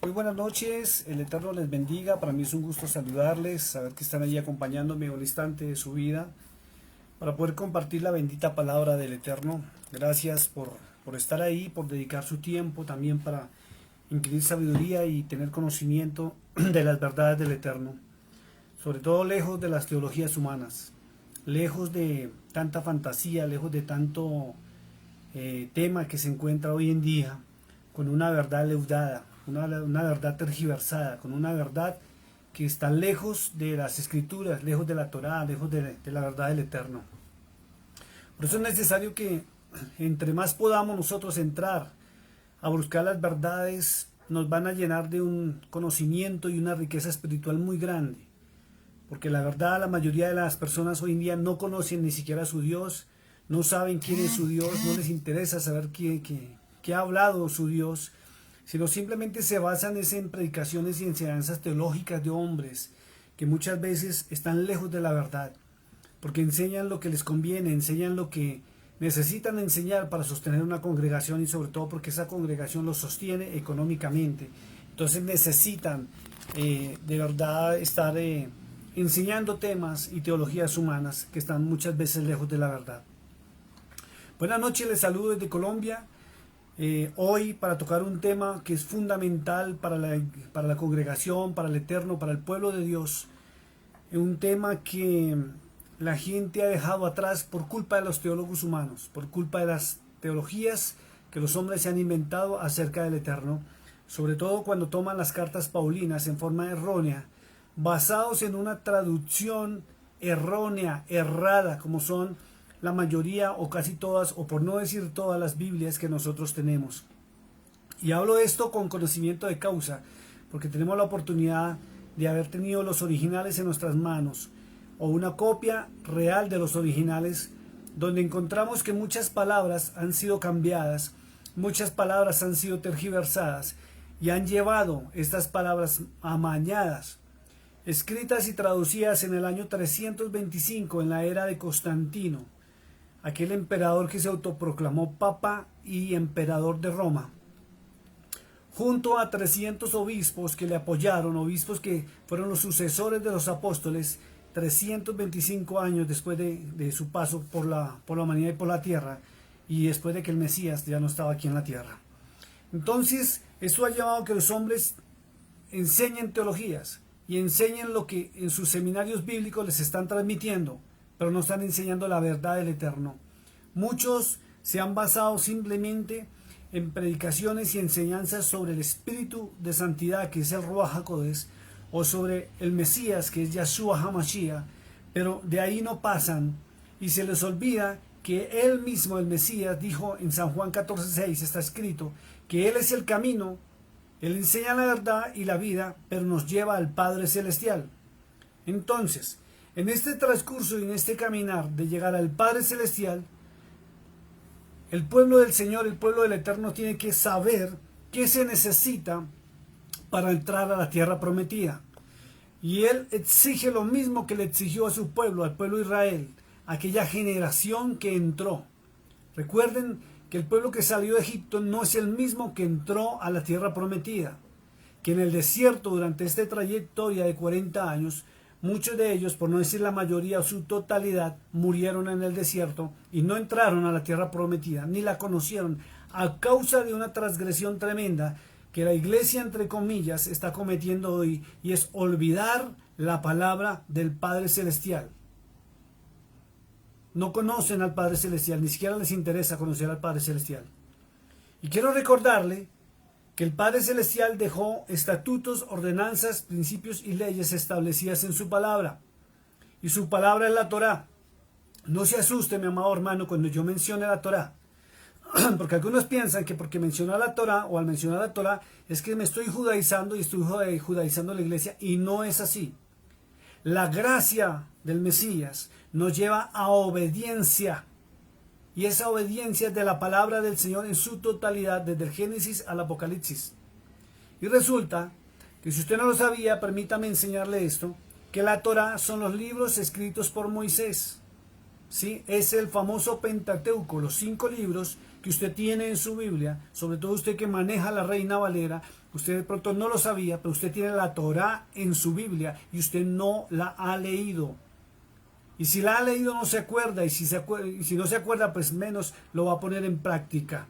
Muy buenas noches, el Eterno les bendiga. Para mí es un gusto saludarles, saber que están allí acompañándome en un instante de su vida para poder compartir la bendita palabra del Eterno. Gracias por estar ahí, por dedicar su tiempo también para adquirir sabiduría y tener conocimiento de las verdades del Eterno. Sobre todo lejos de las teologías humanas, lejos de tanta fantasía, lejos de tanto tema que se encuentra hoy en día con una verdad leudada, una verdad tergiversada, con una verdad que está lejos de las escrituras, lejos de la Torá, lejos de la verdad del Eterno. Por eso es necesario que entre más podamos nosotros entrar a buscar las verdades, nos van a llenar de un conocimiento y una riqueza espiritual muy grande. Porque la verdad, la mayoría de las personas hoy en día no conocen ni siquiera a su Dios, no saben quién es su Dios, no les interesa saber qué ha hablado su Dios, sino simplemente se basan en predicaciones y enseñanzas teológicas de hombres que muchas veces están lejos de la verdad, porque enseñan lo que les conviene, enseñan lo que necesitan enseñar para sostener una congregación y sobre todo porque esa congregación los sostiene económicamente. Entonces necesitan de verdad estar enseñando temas y teologías humanas que están muchas veces lejos de la verdad. Buenas noches, les saludo desde Colombia. Hoy para tocar un tema que es fundamental para la congregación, para el Eterno, para el pueblo de Dios. Un tema que la gente ha dejado atrás por culpa de los teólogos humanos, por culpa de las teologías que los hombres se han inventado acerca del Eterno, sobre todo cuando toman las cartas paulinas en forma errónea, basados en una traducción errónea, errada, como son la mayoría o casi todas, o por no decir todas las Biblias que nosotros tenemos. Y hablo de esto con conocimiento de causa, porque tenemos la oportunidad de haber tenido los originales en nuestras manos, o una copia real de los originales, donde encontramos que muchas palabras han sido cambiadas, muchas palabras han sido tergiversadas, y han llevado estas palabras amañadas, escritas y traducidas en el año 325 en la era de Constantino, aquel emperador que se autoproclamó papa y emperador de Roma, junto a 300 obispos que le apoyaron, obispos que fueron los sucesores de los apóstoles 325 años después de su paso por la humanidad y por la tierra, y después de que el Mesías ya no estaba aquí en la tierra. Entonces, esto ha llevado a que los hombres enseñen teologías y enseñen lo que en sus seminarios bíblicos les están transmitiendo, pero no están enseñando la verdad del Eterno. Muchos se han basado simplemente en predicaciones y enseñanzas sobre el espíritu de santidad, que es el Ruach HaKodesh, o sobre el Mesías, que es Yahshua HaMashiach, pero de ahí no pasan y se les olvida que él mismo, el Mesías, dijo en San Juan 14:6, está escrito, que él es el camino, él enseña la verdad y la vida, pero nos lleva al Padre Celestial. Entonces, en este transcurso y en este caminar de llegar al Padre Celestial, el pueblo del Señor, el pueblo del Eterno tiene que saber qué se necesita para entrar a la tierra prometida. Y Él exige lo mismo que le exigió a su pueblo, al pueblo de Israel, aquella generación que entró. Recuerden que el pueblo que salió de Egipto no es el mismo que entró a la tierra prometida, que en el desierto durante esta trayectoria de 40 años, muchos de ellos, por no decir la mayoría o su totalidad, murieron en el desierto y no entraron a la tierra prometida, ni la conocieron, a causa de una transgresión tremenda que la iglesia, entre comillas, está cometiendo hoy, y es olvidar la palabra del Padre Celestial. No conocen al Padre Celestial, ni siquiera les interesa conocer al Padre Celestial. Y quiero recordarle que el Padre Celestial dejó estatutos, ordenanzas, principios y leyes establecidas en su palabra. Y su palabra es la Torá. No se asuste, mi amado hermano, cuando yo mencione la Torá. Porque algunos piensan que porque mencionar la Torá o al mencionar la Torá es que me estoy judaizando y estoy judaizando la iglesia, y no es así. La gracia del Mesías nos lleva a obediencia, y esa obediencia es de la palabra del Señor en su totalidad, desde el Génesis al Apocalipsis. Y resulta que, si usted no lo sabía, permítame enseñarle esto, que la Torá son los libros escritos por Moisés. ¿Sí? Es el famoso Pentateuco, los 5 libros que que usted tiene en su Biblia, sobre todo usted que maneja la Reina Valera, usted de pronto no lo sabía, pero usted tiene la Torá en su Biblia y usted no la ha leído. Y si la ha leído no se acuerda, y si no se acuerda, pues menos lo va a poner en práctica.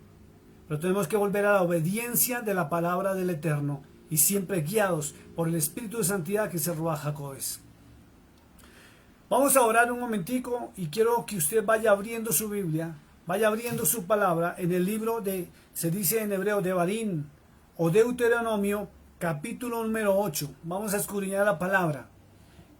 Pero tenemos que volver a la obediencia de la palabra del Eterno y siempre guiados por el Espíritu de Santidad que es el Ruach HaKodesh. Vamos a orar un momentico y quiero que usted vaya abriendo su Biblia, vaya abriendo su palabra en el libro de, se dice en hebreo, Devarim o Deuteronomio, capítulo número 8. Vamos a escudriñar la palabra.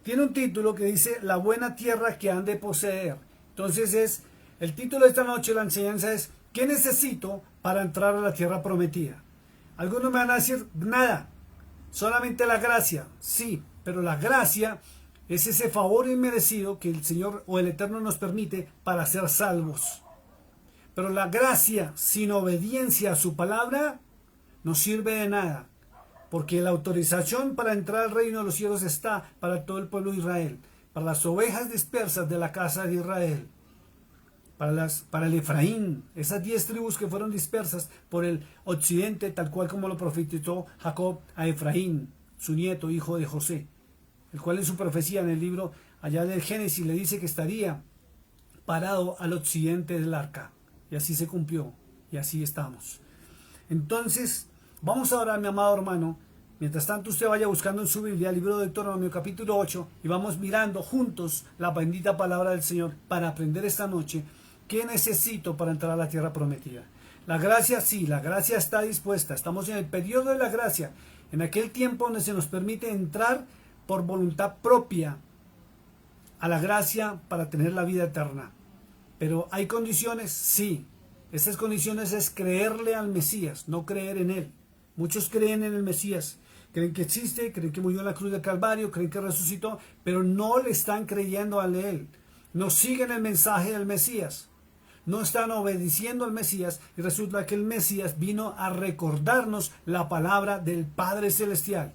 Tiene un título que dice la buena tierra que han de poseer. Entonces el título de esta noche, la enseñanza es ¿qué necesito para entrar a la tierra prometida? Algunos me van a decir nada, solamente la gracia. Sí, pero la gracia es ese favor inmerecido que el Señor o el Eterno nos permite para ser salvos. Pero la gracia sin obediencia a su palabra no sirve de nada. Porque la autorización para entrar al reino de los cielos está para todo el pueblo de Israel, para las ovejas dispersas de la casa de Israel, para el Efraín, esas 10 tribus que fueron dispersas por el occidente, tal cual como lo profetizó Jacob a Efraín, su nieto, hijo de José, el cual en su profecía en el libro allá del Génesis le dice que estaría parado al occidente del arca. Y así se cumplió, y así estamos. Entonces, vamos a orar, mi amado hermano. Mientras tanto, usted vaya buscando en su Biblia el libro de Deuteronomio capítulo 8 y vamos mirando juntos la bendita palabra del Señor para aprender esta noche qué necesito para entrar a la tierra prometida. La gracia, sí, la gracia está dispuesta. Estamos en el periodo de la gracia, en aquel tiempo donde se nos permite entrar por voluntad propia a la gracia para tener la vida eterna. Pero ¿hay condiciones? Sí. Esas condiciones es creerle al Mesías, no creer en él. Muchos creen en el Mesías, creen que existe, creen que murió en la cruz del Calvario, creen que resucitó, pero no le están creyendo a él. No siguen el mensaje del Mesías. No están obedeciendo al Mesías y resulta que el Mesías vino a recordarnos la palabra del Padre Celestial.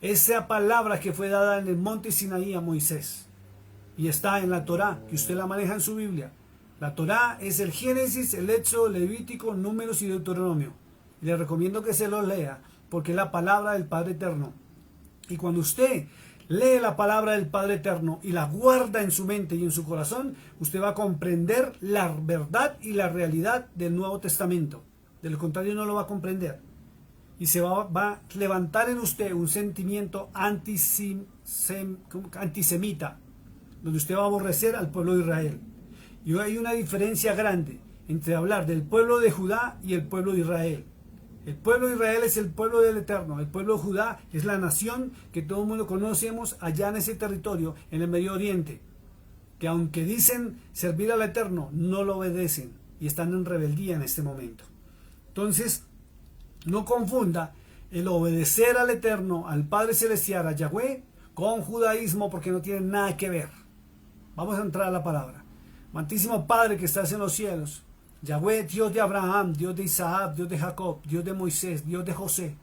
Esa palabra que fue dada en el monte Sinaí a Moisés y está en la Torá, que usted la maneja en su Biblia. La Torá es el Génesis, el Éxodo, Levítico, Números y Deuteronomio. Y le recomiendo que se lo lea porque es la palabra del Padre Eterno. Y cuando usted lee la palabra del Padre Eterno y la guarda en su mente y en su corazón, usted va a comprender la verdad y la realidad del Nuevo Testamento. De lo contrario no lo va a comprender. Y se va a levantar en usted un sentimiento antisemita, donde usted va a aborrecer al pueblo de Israel. Y hay una diferencia grande entre hablar del pueblo de Judá y el pueblo de Israel. El pueblo de Israel es el pueblo del Eterno. El pueblo de Judá es la nación que todo el mundo conocemos allá en ese territorio, en el Medio Oriente, que aunque dicen servir al Eterno, no lo obedecen y están en rebeldía en este momento. Entonces, no confunda el obedecer al Eterno, al Padre Celestial, a Yahweh, con judaísmo, porque no tiene nada que ver. Vamos a entrar a la palabra. Amantísimo Padre que estás en los cielos, Yahweh, Dios de Abraham, Dios de Isaac, Dios de Jacob, Dios de Moisés, Dios de José.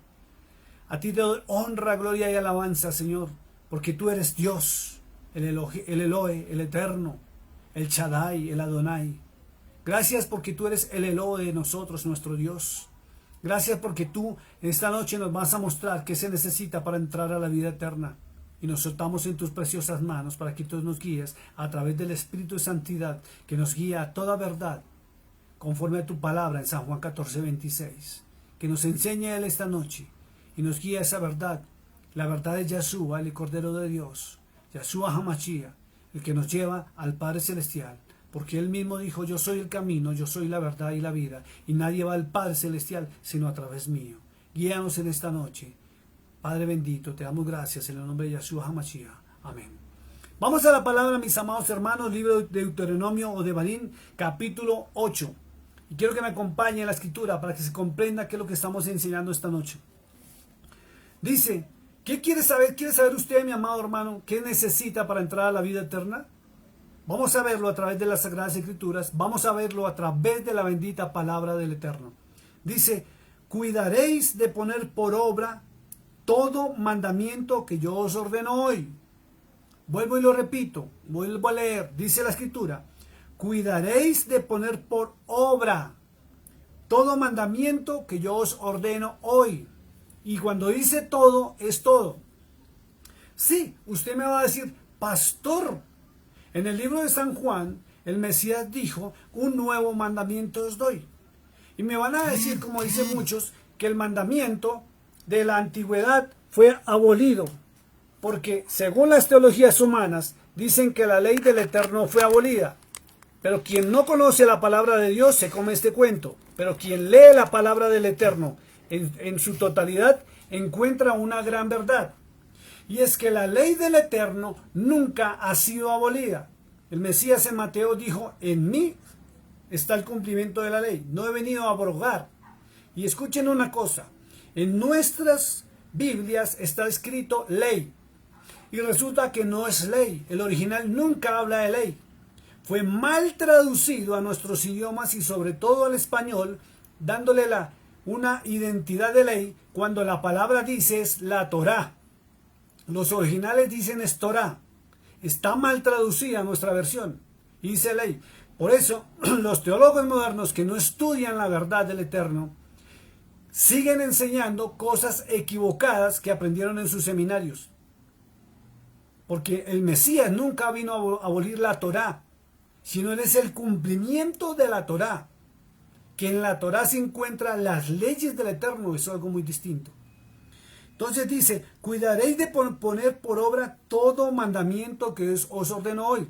A ti te doy honra, gloria y alabanza, Señor, porque tú eres Dios, el Elohe, el Eterno, el Shaddai, el Adonai. Gracias porque tú eres el Elohe de nosotros, nuestro Dios. Gracias porque tú esta noche nos vas a mostrar qué se necesita para entrar a la vida eterna. Y nos soltamos en tus preciosas manos para que tú nos guíes a través del Espíritu de Santidad que nos guía a toda verdad, conforme a tu palabra en San Juan 14:26. Que nos enseñe Él esta noche y nos guíe a esa verdad. La verdad es Yeshua, el Cordero de Dios, Yeshua HaMashiach, el que nos lleva al Padre Celestial. Porque Él mismo dijo, yo soy el camino, yo soy la verdad y la vida, y nadie va al Padre Celestial sino a través mío. Guíanos en esta noche. Padre bendito, te damos gracias en el nombre de Yeshua HaMashiach. Amén. Vamos a la palabra, mis amados hermanos, libro de Deuteronomio o Devarim, capítulo 8. Y quiero que me acompañe en la escritura para que se comprenda qué es lo que estamos enseñando esta noche. Dice, ¿qué quiere saber? ¿Quiere saber usted, mi amado hermano, qué necesita para entrar a la vida eterna? Vamos a verlo a través de las Sagradas Escrituras, vamos a verlo a través de la bendita palabra del Eterno. Dice, cuidaréis de poner por obra todo mandamiento que yo os ordeno hoy. Vuelvo y lo repito, vuelvo a leer, dice la Escritura, cuidaréis de poner por obra todo mandamiento que yo os ordeno hoy. Y cuando dice todo, es todo. Sí, usted me va a decir, pastor, en el libro de San Juan, el Mesías dijo, un nuevo mandamiento os doy. Y me van a decir, como dicen muchos, que el mandamiento de la antigüedad fue abolido. Porque según las teologías humanas, dicen que la ley del Eterno fue abolida. Pero quien no conoce la palabra de Dios se come este cuento. Pero quien lee la palabra del Eterno en su totalidad, encuentra una gran verdad. Y es que la ley del Eterno nunca ha sido abolida. El Mesías en Mateo dijo, en mí está el cumplimiento de la ley. No he venido a abrogar. Y escuchen una cosa, en nuestras Biblias está escrito ley. Y resulta que no es ley. El original nunca habla de ley. Fue mal traducido a nuestros idiomas y sobre todo al español, dándole una identidad de ley cuando la palabra dice es la Torá. Los originales dicen es Torá. Está mal traducida nuestra versión. Y dice ley. Por eso, los teólogos modernos que no estudian la verdad del Eterno, siguen enseñando cosas equivocadas que aprendieron en sus seminarios. Porque el Mesías nunca vino a abolir la Torá, sino él es el cumplimiento de la Torá. Que en la Torá se encuentran las leyes del Eterno, eso es algo muy distinto. Entonces dice, cuidaréis de poner por obra todo mandamiento que os ordeno hoy.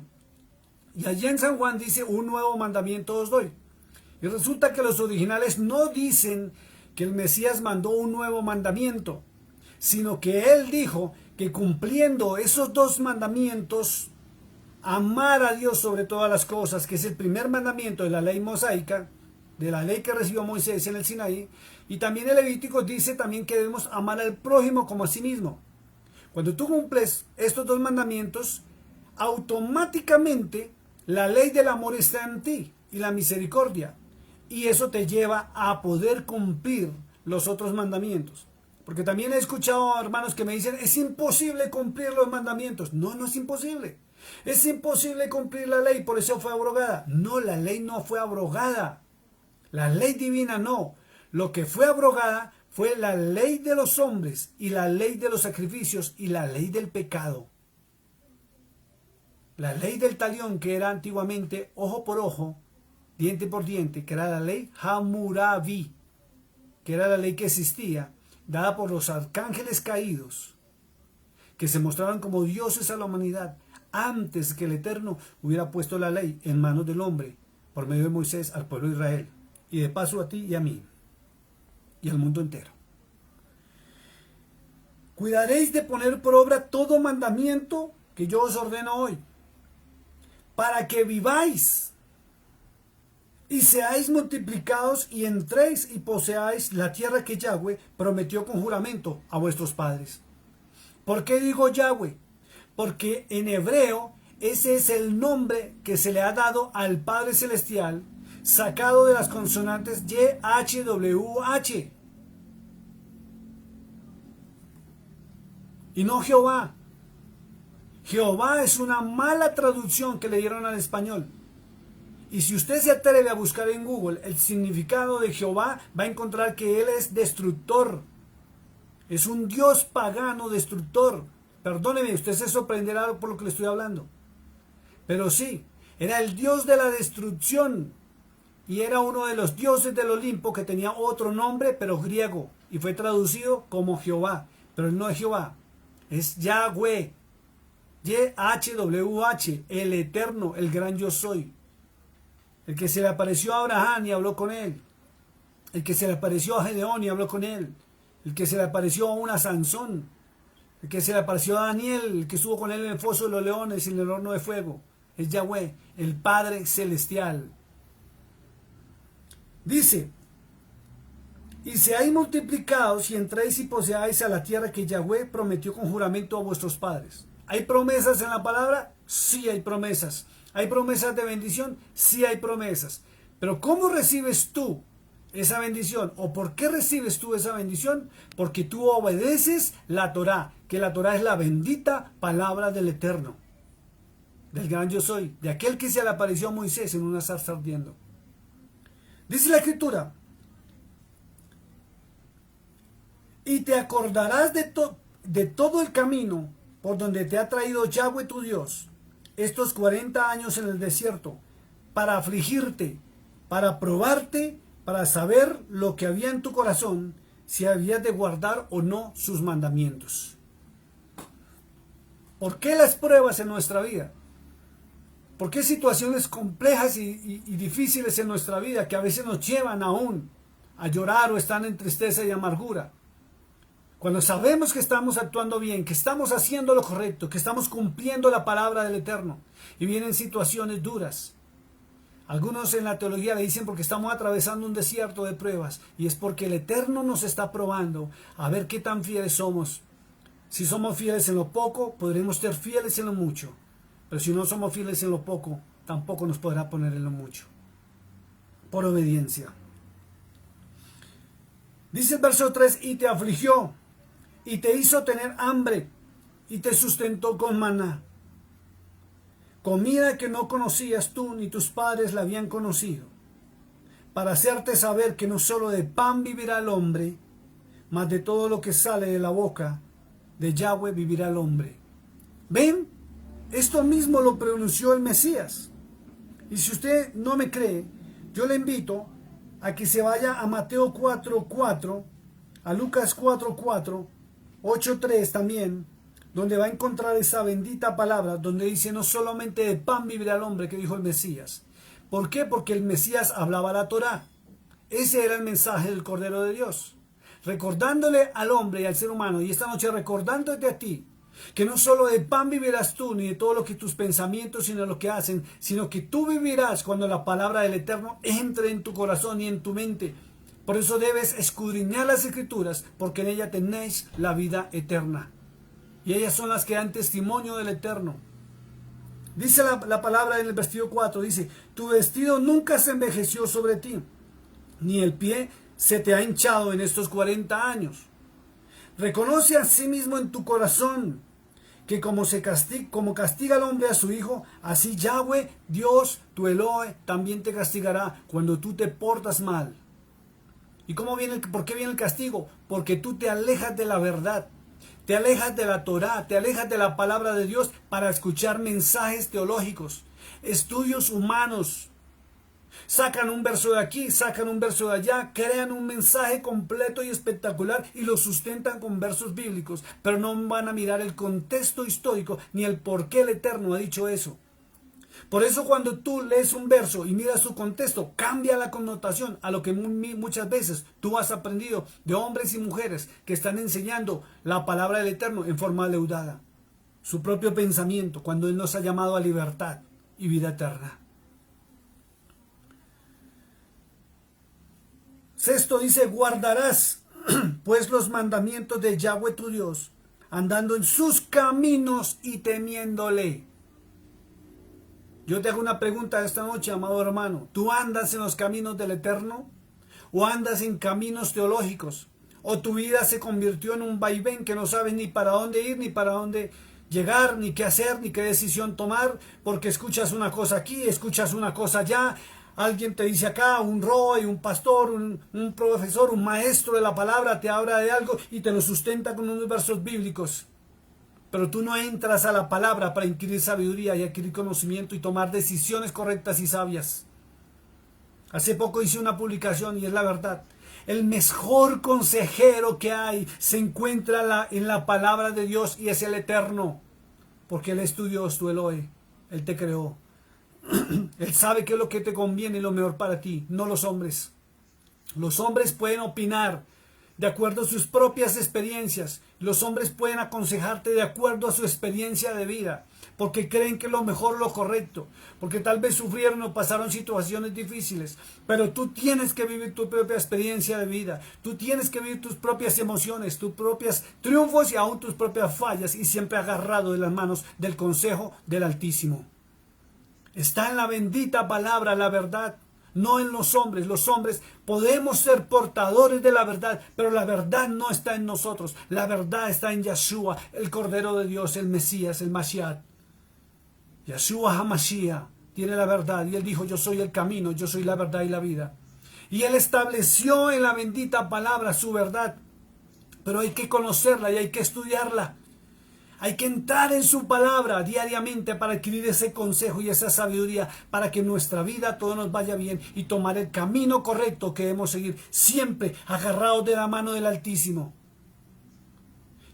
Y allí en San Juan dice, un nuevo mandamiento os doy. Y resulta que los originales no dicen que el Mesías mandó un nuevo mandamiento, sino que él dijo que cumpliendo esos dos mandamientos, amar a Dios sobre todas las cosas, que es el primer mandamiento de la ley mosaica, de la ley que recibió Moisés en el Sinaí, y también el Levítico dice también que debemos amar al prójimo como a sí mismo. Cuando tú cumples estos dos mandamientos, automáticamente la ley del amor está en ti y la misericordia, y eso te lleva a poder cumplir los otros mandamientos. Porque también he escuchado a hermanos que me dicen, es imposible cumplir los mandamientos. No, no es imposible. Es imposible cumplir la ley, por eso fue abrogada. No, la ley no fue abrogada. La ley divina no. Lo que fue abrogada fue la ley de los hombres y la ley de los sacrificios y la ley del pecado. La ley del talión, que era antiguamente ojo por ojo, diente por diente, que era la ley Hammurabi, que era la ley que existía, dada por los arcángeles caídos, que se mostraban como dioses a la humanidad, antes que el Eterno hubiera puesto la ley en manos del hombre, por medio de Moisés al pueblo de Israel, y de paso a ti y a mí, y al mundo entero. Cuidaréis de poner por obra todo mandamiento que yo os ordeno hoy, para que viváis y seáis multiplicados y entréis y poseáis la tierra que Yahweh prometió con juramento a vuestros padres. ¿Por qué digo Yahweh? Porque en hebreo ese es el nombre que se le ha dado al Padre Celestial, sacado de las consonantes YHWH. Y no Jehová. Jehová es una mala traducción que le dieron al español. Y si usted se atreve a buscar en Google el significado de Jehová, va a encontrar que él es destructor. Es un dios pagano destructor. Perdóneme, usted se sorprenderá por lo que le estoy hablando. Pero sí, era el dios de la destrucción. Y era uno de los dioses del Olimpo que tenía otro nombre, pero griego. Y fue traducido como Jehová. Pero él no es Jehová. Es Yahweh. YHWH, el eterno, el gran yo soy. El que se le apareció a Abraham y habló con él. El que se le apareció a Gedeón y habló con él. El que se le apareció a a Sansón. El que se le apareció a Daniel, el que estuvo con él en el foso de los leones y en el horno de fuego. Es Yahweh, el Padre Celestial. Dice, y seáis multiplicados y entréis y poseáis a la tierra que Yahweh prometió con juramento a vuestros padres. ¿Hay promesas en la palabra? Sí hay promesas. ¿Hay promesas de bendición? Sí hay promesas. Pero ¿cómo recibes tú esa bendición? ¿O por qué recibes tú esa bendición? Porque tú obedeces la Torá, que la Torá es la bendita palabra del Eterno. del gran yo soy, de aquel que se le apareció a Moisés en una zarza ardiendo. Dice la Escritura, y te acordarás de todo el camino por donde te ha traído Yahweh tu Dios estos 40 años en el desierto, para afligirte, para probarte, para saber lo que había en tu corazón, si habías de guardar o no sus mandamientos. ¿Por qué las pruebas en nuestra vida? ¿Por qué situaciones complejas y difíciles en nuestra vida que a veces nos llevan aún a llorar o están en tristeza y amargura? Cuando sabemos que estamos actuando bien, que estamos haciendo lo correcto, que estamos cumpliendo la palabra del Eterno, y vienen situaciones duras. Algunos en la teología le dicen porque estamos atravesando un desierto de pruebas, y es porque el Eterno nos está probando a ver qué tan fieles somos. Si somos fieles en lo poco, podremos ser fieles en lo mucho. Pero si no somos fieles en lo poco, tampoco nos podrá poner en lo mucho. Por obediencia. Dice el verso 3, y te afligió, y te hizo tener hambre, y te sustentó con maná, comida que no conocías tú ni tus padres la habían conocido, para hacerte saber que no solo de pan vivirá el hombre, mas de todo lo que sale de la boca de Yahweh vivirá el hombre. ¿Ven? Esto mismo lo pronunció el Mesías. Y si usted no me cree, yo le invito a que se vaya a Mateo 4:4, a Lucas 4:4, 8:3 también, donde va a encontrar esa bendita palabra, donde dice no solamente de pan vivirá el hombre, que dijo el Mesías. ¿Por qué? Porque el Mesías hablaba la Torá. Ese era el mensaje del Cordero de Dios. Recordándole al hombre y al ser humano, y esta noche recordándote a ti, que no solo de pan vivirás tú, ni de todo lo que tus pensamientos, sino lo que hacen, sino que tú vivirás cuando la palabra del Eterno entre en tu corazón y en tu mente. Por eso debes escudriñar las Escrituras, porque en ellas tenéis la vida eterna. Y ellas son las que dan testimonio del Eterno. Dice la palabra en el versículo 4, dice, tu vestido nunca se envejeció sobre ti, ni el pie se te ha hinchado en estos 40 años. Reconoce a sí mismo en tu corazón que como castiga al hombre a su hijo, así Yahweh, Dios, tu Elohe, también te castigará cuando tú te portas mal. ¿Y por qué viene el castigo? Porque tú te alejas de la verdad, te alejas de la Torá, te alejas de la palabra de Dios para escuchar mensajes teológicos, estudios humanos. Sacan un verso de aquí, sacan un verso de allá, crean un mensaje completo y espectacular y lo sustentan con versos bíblicos, pero no van a mirar el contexto histórico ni el por qué el Eterno ha dicho eso. Por eso cuando tú lees un verso y miras su contexto, cambia la connotación a lo que muchas veces tú has aprendido de hombres y mujeres que están enseñando la palabra del Eterno en forma leudada. Su propio pensamiento, cuando Él nos ha llamado a libertad y vida eterna. Sexto dice, guardarás pues los mandamientos de Yahweh tu Dios, andando en sus caminos y temiéndole. Yo te hago una pregunta esta noche, amado hermano. ¿Tú andas en los caminos del Eterno? ¿O andas en caminos teológicos? ¿O tu vida se convirtió en un vaivén que no sabes ni para dónde ir, ni para dónde llegar, ni qué hacer, ni qué decisión tomar? Porque escuchas una cosa aquí, escuchas una cosa allá. Alguien te dice acá, un roy, un pastor, un profesor, un maestro de la palabra te habla de algo y te lo sustenta con unos versos bíblicos. Pero tú no entras a la palabra para adquirir sabiduría y adquirir conocimiento y tomar decisiones correctas y sabias. Hace poco hice una publicación y es la verdad. El mejor consejero que hay se encuentra en la palabra de Dios y es el Eterno. Porque Él es tu Dios, tu Elohe. Él te creó. Él sabe qué es lo que te conviene y lo mejor para ti, no los hombres. Los hombres pueden opinar de acuerdo a sus propias experiencias. Los hombres pueden aconsejarte de acuerdo a su experiencia de vida, porque creen que es lo mejor, lo correcto, porque tal vez sufrieron o pasaron situaciones difíciles, pero tú tienes que vivir tu propia experiencia de vida, tú tienes que vivir tus propias emociones, tus propios triunfos y aún tus propias fallas, y siempre agarrado de las manos del consejo del Altísimo. Está en la bendita palabra la verdad, no en los hombres. Los hombres podemos ser portadores de la verdad, pero la verdad no está en nosotros. La verdad está en Yeshua, el Cordero de Dios, el Mesías, el Mashiach. Yeshua HaMashiach tiene la verdad y él dijo: yo soy el camino, yo soy la verdad y la vida. Y él estableció en la bendita palabra su verdad, pero hay que conocerla y hay que estudiarla. Hay que entrar en su palabra diariamente para adquirir ese consejo y esa sabiduría para que en nuestra vida todo nos vaya bien y tomar el camino correcto que debemos seguir, siempre agarrados de la mano del Altísimo.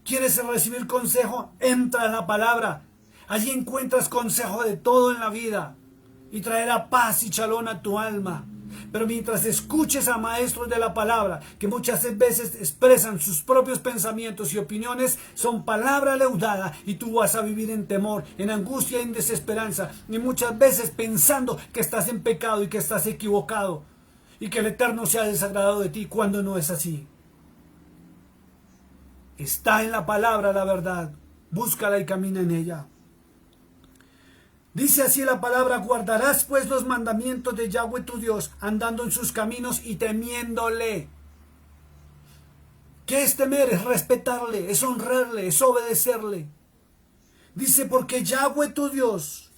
¿Quieres recibir consejo? Entra en la palabra. Allí encuentras consejo de todo en la vida y traerá paz y shalom a tu alma. Pero mientras escuches a maestros de la palabra, que muchas veces expresan sus propios pensamientos y opiniones, son palabra leudada, y tú vas a vivir en temor, en angustia y en desesperanza, y muchas veces pensando que estás en pecado y que estás equivocado, y que el Eterno se ha desagradado de ti, cuando no es así. Está en la palabra la verdad, búscala y camina en ella. Dice así la palabra: guardarás pues los mandamientos de Yahweh tu Dios, andando en sus caminos y temiéndole. ¿Qué es temer? Es respetarle, es honrarle, es obedecerle. Dice: porque Yahweh tu Dios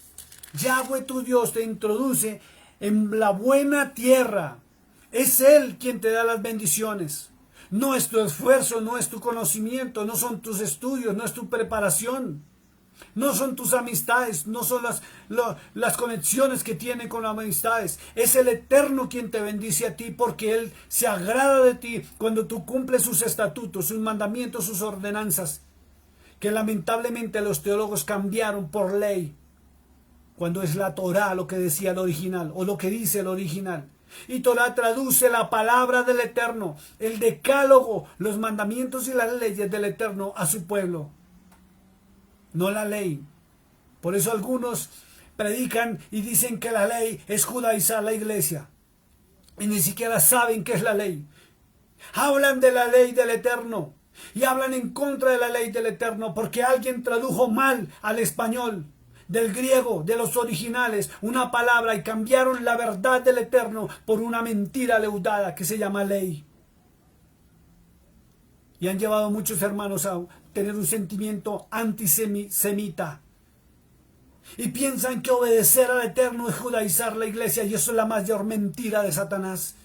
te introduce en la buena tierra. Es Él quien te da las bendiciones. No es tu esfuerzo, no es tu conocimiento, no son tus estudios, no es tu preparación. No son tus amistades, no son las conexiones que tiene con las amistades. Es el Eterno quien te bendice a ti, porque Él se agrada de ti cuando tú cumples sus estatutos, sus mandamientos, sus ordenanzas, que lamentablemente los teólogos cambiaron por ley, cuando es la Torá lo que decía el original, o lo que dice el original. Y Torá traduce la palabra del Eterno, el decálogo, los mandamientos y las leyes del Eterno a su pueblo, no la ley. Por eso algunos predican y dicen que la ley es judaizar la iglesia, y ni siquiera saben qué es la ley. Hablan de la ley del Eterno y hablan en contra de la ley del Eterno porque alguien tradujo mal al español, del griego, de los originales, una palabra, y cambiaron la verdad del Eterno por una mentira leudada que se llama ley. Y han llevado a muchos hermanos a tener un sentimiento antisemita. Y piensan que obedecer al Eterno es judaizar la iglesia, y eso es la mayor mentira de Satanás.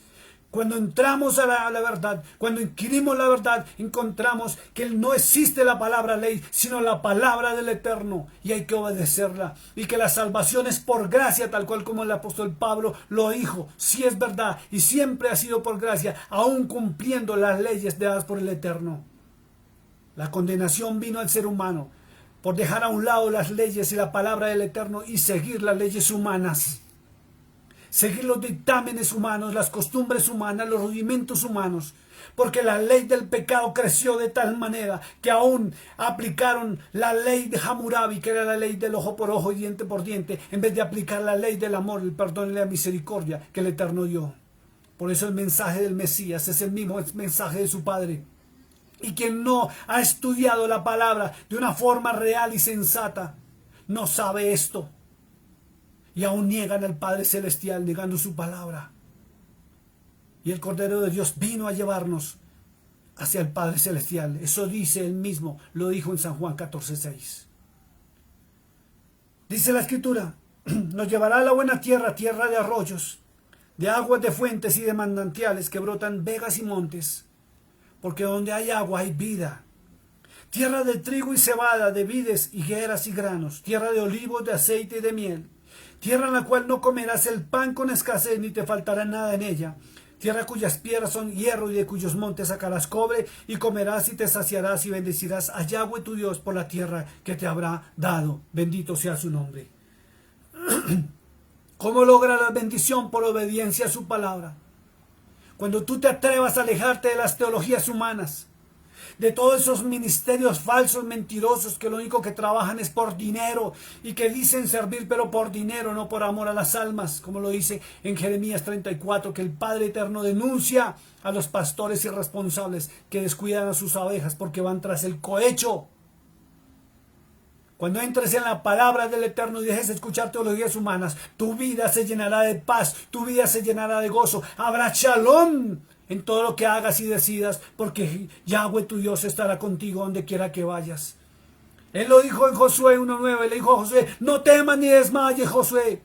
Cuando entramos a la verdad, cuando adquirimos la verdad, encontramos que no existe la palabra ley, sino la palabra del Eterno, y hay que obedecerla. Y que la salvación es por gracia, tal cual como el apóstol Pablo lo dijo. Sí, es verdad, y siempre ha sido por gracia, aún cumpliendo las leyes dadas por el Eterno. La condenación vino al ser humano por dejar a un lado las leyes y la palabra del Eterno y seguir las leyes humanas. Seguir los dictámenes humanos, las costumbres humanas, los rudimentos humanos, porque la ley del pecado creció de tal manera que aún aplicaron la ley de Hammurabi, que era la ley del ojo por ojo y diente por diente, en vez de aplicar la ley del amor, el perdón y la misericordia que el Eterno dio. Por eso el mensaje del Mesías es el mismo mensaje de su Padre. Y quien no ha estudiado la palabra de una forma real y sensata, no sabe esto. Y aún niegan al Padre Celestial, negando su palabra. Y el Cordero de Dios vino a llevarnos hacia el Padre Celestial. Eso dice él mismo, lo dijo en San Juan 14:6. Dice la Escritura: nos llevará a la buena tierra, tierra de arroyos, de aguas de fuentes y de manantiales que brotan vegas y montes, porque donde hay agua hay vida. Tierra de trigo y cebada, de vides, higueras y granos, tierra de olivos, de aceite y de miel. Tierra en la cual no comerás el pan con escasez, ni te faltará nada en ella. Tierra cuyas piedras son hierro y de cuyos montes sacarás cobre, y comerás y te saciarás y bendecirás a Yahweh tu Dios por la tierra que te habrá dado. Bendito sea su nombre. ¿Cómo logra la bendición? Por obediencia a su palabra. Cuando tú te atrevas a alejarte de las teologías humanas, de todos esos ministerios falsos, mentirosos, que lo único que trabajan es por dinero y que dicen servir pero por dinero, no por amor a las almas, como lo dice en Jeremías 34, que el Padre Eterno denuncia a los pastores irresponsables que descuidan a sus abejas porque van tras el cohecho. Cuando entres en la palabra del Eterno y dejes de escuchar teologías humanas, tu vida se llenará de paz, tu vida se llenará de gozo, habrá shalom en todo lo que hagas y decidas, porque Yahweh tu Dios estará contigo donde quiera que vayas. Él lo dijo en Josué 1:9, él le dijo a Josué, no temas ni desmayes, Josué,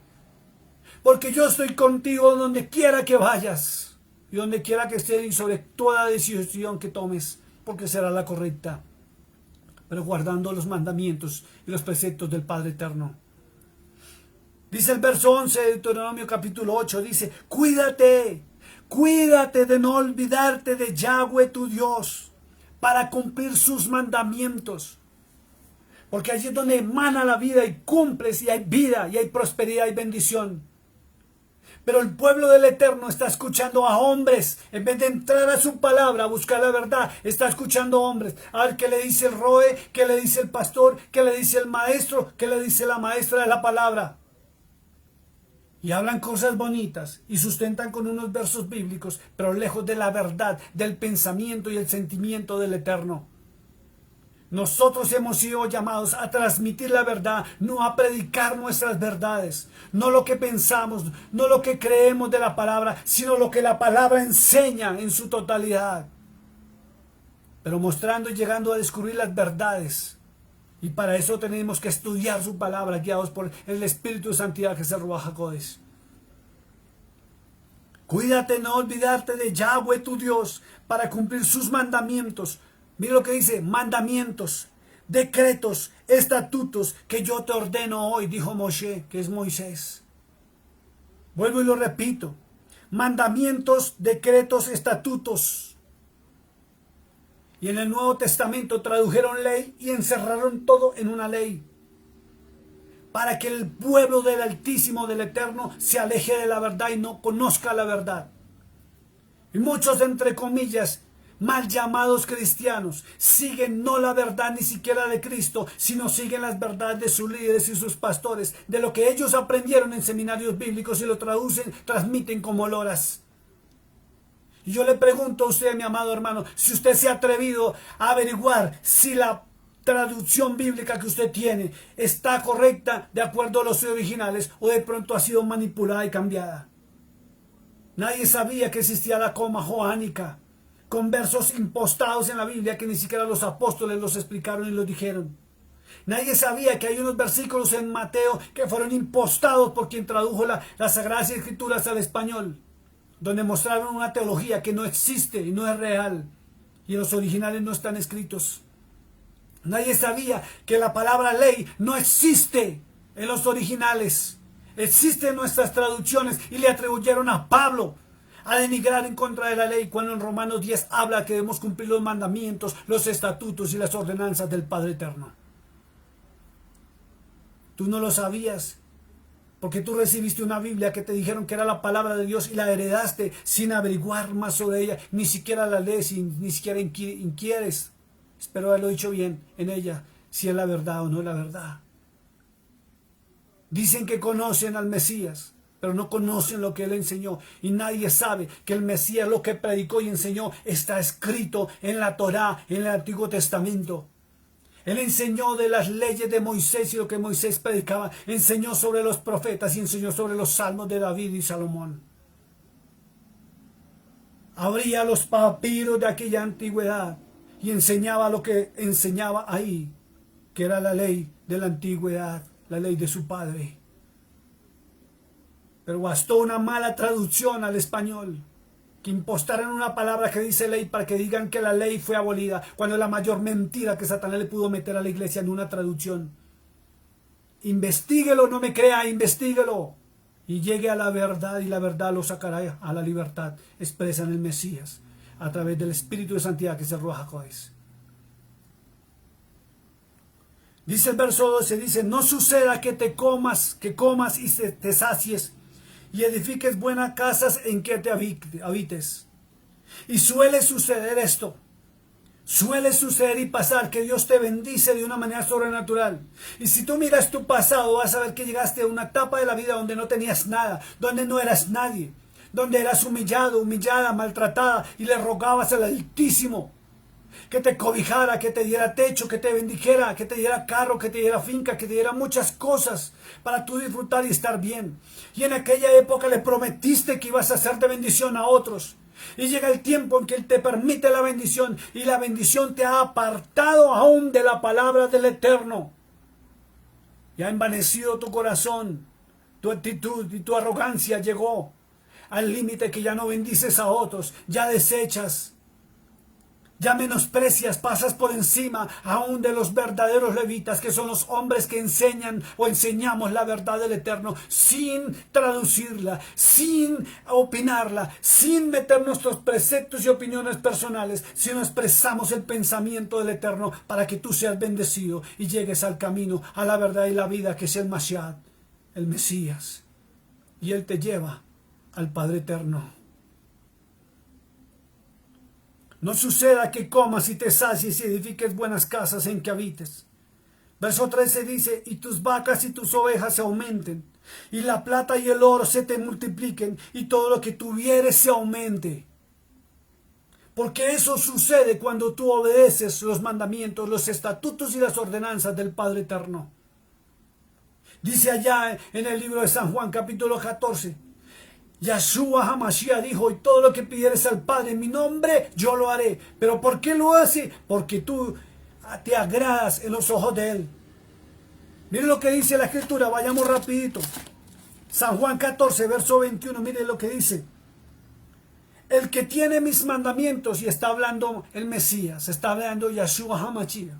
porque yo estoy contigo donde quiera que vayas y donde quiera que estés y sobre toda decisión que tomes, porque será la correcta, pero guardando los mandamientos y los preceptos del Padre Eterno. Dice el verso 11 de Deuteronomio capítulo 8, dice, cuídate de no olvidarte de Yahweh tu Dios, para cumplir sus mandamientos. Porque allí es donde emana la vida y cumples y hay vida y hay prosperidad y bendición. Pero el pueblo del Eterno está escuchando a hombres. En vez de entrar a su palabra, a buscar la verdad, está escuchando a hombres. A ver qué le dice el roe, qué le dice el pastor, qué le dice el maestro, qué le dice la maestra de la palabra. Y hablan cosas bonitas y sustentan con unos versos bíblicos, pero lejos de la verdad, del pensamiento y el sentimiento del Eterno. Nosotros hemos sido llamados a transmitir la verdad, no a predicar nuestras verdades, no lo que pensamos, no lo que creemos de la palabra, sino lo que la palabra enseña en su totalidad. Pero mostrando y llegando a descubrir las verdades. Y para eso tenemos que estudiar su palabra, guiados por el Espíritu de Santidad que es el Ruach HaKodesh. Cuídate no olvidarte de Yahweh tu Dios para cumplir sus mandamientos. Mira lo que dice, mandamientos, decretos, estatutos que yo te ordeno hoy, dijo Moshe, que es Moisés. Vuelvo y lo repito, mandamientos, decretos, estatutos. Y en el Nuevo Testamento tradujeron ley y encerraron todo en una ley. Para que el pueblo del Altísimo, del Eterno, se aleje de la verdad y no conozca la verdad. Y muchos, entre comillas, mal llamados cristianos, siguen no la verdad ni siquiera de Cristo, sino siguen las verdades de sus líderes y sus pastores, de lo que ellos aprendieron en seminarios bíblicos y lo traducen, transmiten como loras. Y yo le pregunto a usted, mi amado hermano, si usted se ha atrevido a averiguar si la traducción bíblica que usted tiene está correcta de acuerdo a los originales o de pronto ha sido manipulada y cambiada. Nadie sabía que existía la coma joánica, con versos impostados en la Biblia que ni siquiera los apóstoles los explicaron y los dijeron. Nadie sabía que hay unos versículos en Mateo que fueron impostados por quien tradujo las Sagradas Escrituras al español, donde mostraron una teología que no existe y no es real, y los originales no están escritos. Nadie sabía que la palabra ley no existe en los originales, existe en nuestras traducciones, y le atribuyeron a Pablo a denigrar en contra de la ley, cuando en Romanos 10 habla que debemos cumplir los mandamientos, los estatutos y las ordenanzas del Padre Eterno. Tú no lo sabías, porque tú recibiste una Biblia que te dijeron que era la palabra de Dios y la heredaste sin averiguar más sobre ella, ni siquiera la lees, ni siquiera inquieres. Espero haberlo dicho bien en ella, si es la verdad o no es la verdad. Dicen que conocen al Mesías, pero no conocen lo que él enseñó, y nadie sabe que el Mesías, lo que predicó y enseñó, está escrito en la Torá, en el Antiguo Testamento. Él enseñó de las leyes de Moisés y lo que Moisés predicaba, enseñó sobre los profetas y enseñó sobre los salmos de David y Salomón. Abría los papiros de aquella antigüedad y enseñaba lo que enseñaba ahí, que era la ley de la antigüedad, la ley de su padre. Pero bastó una mala traducción al español, que impostaran una palabra que dice ley para que digan que la ley fue abolida, cuando es la mayor mentira que Satanás le pudo meter a la iglesia en una traducción. Investíguelo, no me crea, investíguelo, y llegue a la verdad, y la verdad lo sacará a la libertad expresa en el Mesías, a través del Espíritu de Santidad que es el Ruach HaKodesh. Dice el verso 12, dice, no suceda que comas y te sacies, y edifiques buenas casas en que te habites. Y suele suceder esto. Suele suceder y pasar que Dios te bendice de una manera sobrenatural. Y si tú miras tu pasado, vas a ver que llegaste a una etapa de la vida donde no tenías nada, donde no eras nadie, donde eras humillado, humillada, maltratada, y le rogabas al Altísimo que te cobijara, que te diera techo, que te bendijera, que te diera carro, que te diera finca, que te diera muchas cosas para tú disfrutar y estar bien. Y en aquella época le prometiste que ibas a hacer de bendición a otros. Y llega el tiempo en que Él te permite la bendición y la bendición te ha apartado aún de la palabra del Eterno. Y ha envanecido tu corazón, tu actitud y tu arrogancia llegó al límite que ya no bendices a otros, ya desechas, ya menosprecias, pasas por encima aún de los verdaderos levitas, que son los hombres que enseñan o enseñamos la verdad del Eterno sin traducirla, sin opinarla, sin meter nuestros preceptos y opiniones personales, sino expresamos el pensamiento del Eterno para que tú seas bendecido y llegues al camino, a la verdad y la vida, que es el Mashiach, el Mesías. Y Él te lleva al Padre Eterno. No suceda que comas y te sacies y edifiques buenas casas en que habites. Verso 13 dice, y tus vacas y tus ovejas se aumenten, y la plata y el oro se te multipliquen, y todo lo que tuvieres se aumente. Porque eso sucede cuando tú obedeces los mandamientos, los estatutos y las ordenanzas del Padre Eterno. Dice allá en el libro de San Juan, capítulo 14, Yahshua HaMashiach dijo, y todo lo que pidieres al Padre en mi nombre, yo lo haré. ¿Pero por qué lo hace? Porque tú te agradas en los ojos de Él. Miren lo que dice la Escritura, vayamos rapidito. San Juan 14, verso 21, miren lo que dice. El que tiene mis mandamientos, y está hablando el Mesías, está hablando Yahshua HaMashiach.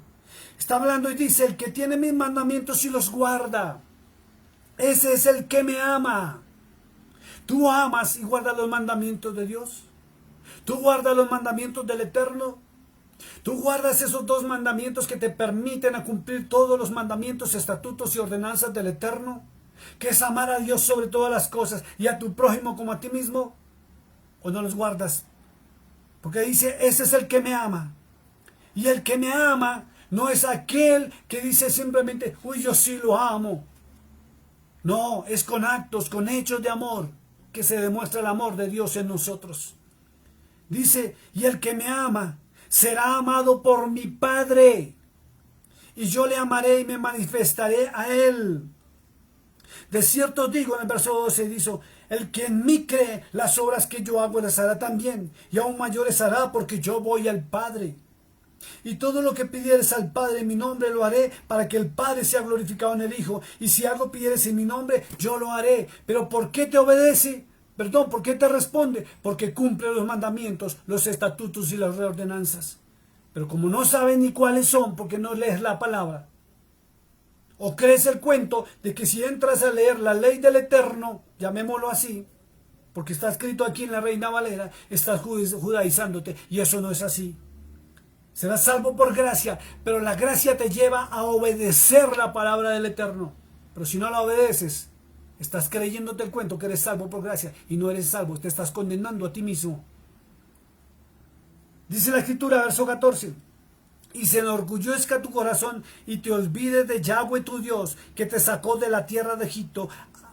Está hablando y dice, el que tiene mis mandamientos y los guarda, ese es el que me ama. ¿Tú amas y guardas los mandamientos de Dios? ¿Tú guardas los mandamientos del Eterno? ¿Tú guardas esos dos mandamientos que te permiten a cumplir todos los mandamientos, estatutos y ordenanzas del Eterno? Que es amar a Dios sobre todas las cosas y a tu prójimo como a ti mismo. ¿O no los guardas? Porque dice, ese es el que me ama. Y el que me ama no es aquel que dice simplemente, uy, yo sí lo amo. No, es con actos, con hechos de amor, que se demuestra el amor de Dios en nosotros. Dice, y el que me ama será amado por mi Padre, y yo le amaré y me manifestaré a Él. De cierto digo, en el verso 12 dice, el que en mí cree, las obras que yo hago las hará también, y aún mayores hará, porque yo voy al Padre. Y todo lo que pidieres al Padre en mi nombre lo haré, para que el Padre sea glorificado en el Hijo. Y si algo pidieres en mi nombre, yo lo haré. Pero ¿por qué te obedece? Perdón, ¿por qué te responde? Porque cumple los mandamientos, los estatutos y las reordenanzas. Pero como no sabes ni cuáles son, porque no lees la palabra, o crees el cuento de que si entras a leer la ley del Eterno, llamémoslo así, porque está escrito aquí en la Reina Valera, estás judaizándote, y eso no es así. Serás salvo por gracia, pero la gracia te lleva a obedecer la palabra del Eterno. Pero si no la obedeces, estás creyéndote el cuento que eres salvo por gracia y no eres salvo, te estás condenando a ti mismo. Dice la Escritura, verso 14, y se enorgullezca tu corazón y te olvides de Yahweh tu Dios, que te sacó de la tierra de Egipto,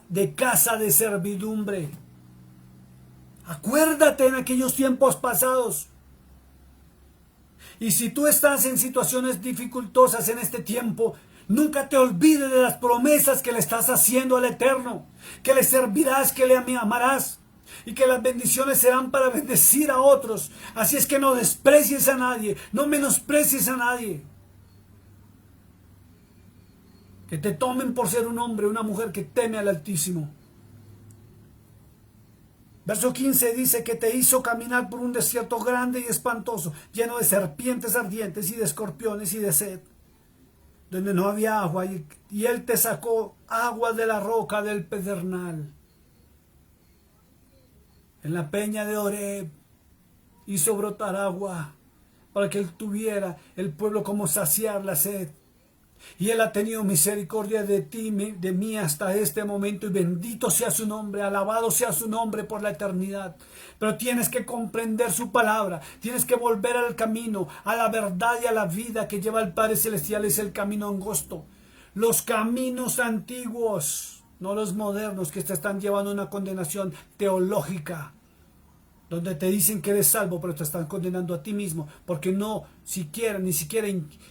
de casa de servidumbre. Acuérdate en aquellos tiempos pasados. Y si tú estás en situaciones dificultosas en este tiempo, nunca te olvides de las promesas que le estás haciendo al Eterno, que le servirás, que le amarás, y que las bendiciones serán para bendecir a otros. Así es que no desprecies a nadie, no menosprecies a nadie. Que te tomen por ser un hombre, una mujer que teme al Altísimo. Verso 15 dice que te hizo caminar por un desierto grande y espantoso, lleno de serpientes ardientes y de escorpiones y de sed, donde no había agua, y Él te sacó agua de la roca del pedernal. En la peña de Oreb hizo brotar agua para que Él tuviera el pueblo como saciar la sed. Y Él ha tenido misericordia de ti, de mí hasta este momento, y bendito sea su nombre, alabado sea su nombre por la eternidad. Pero tienes que comprender su palabra, tienes que volver al camino, a la verdad y a la vida que lleva el Padre Celestial, es el camino angosto. Los caminos antiguos, no los modernos, que te están llevando a una condenación teológica, donde te dicen que eres salvo, pero te están condenando a ti mismo, porque ni siquiera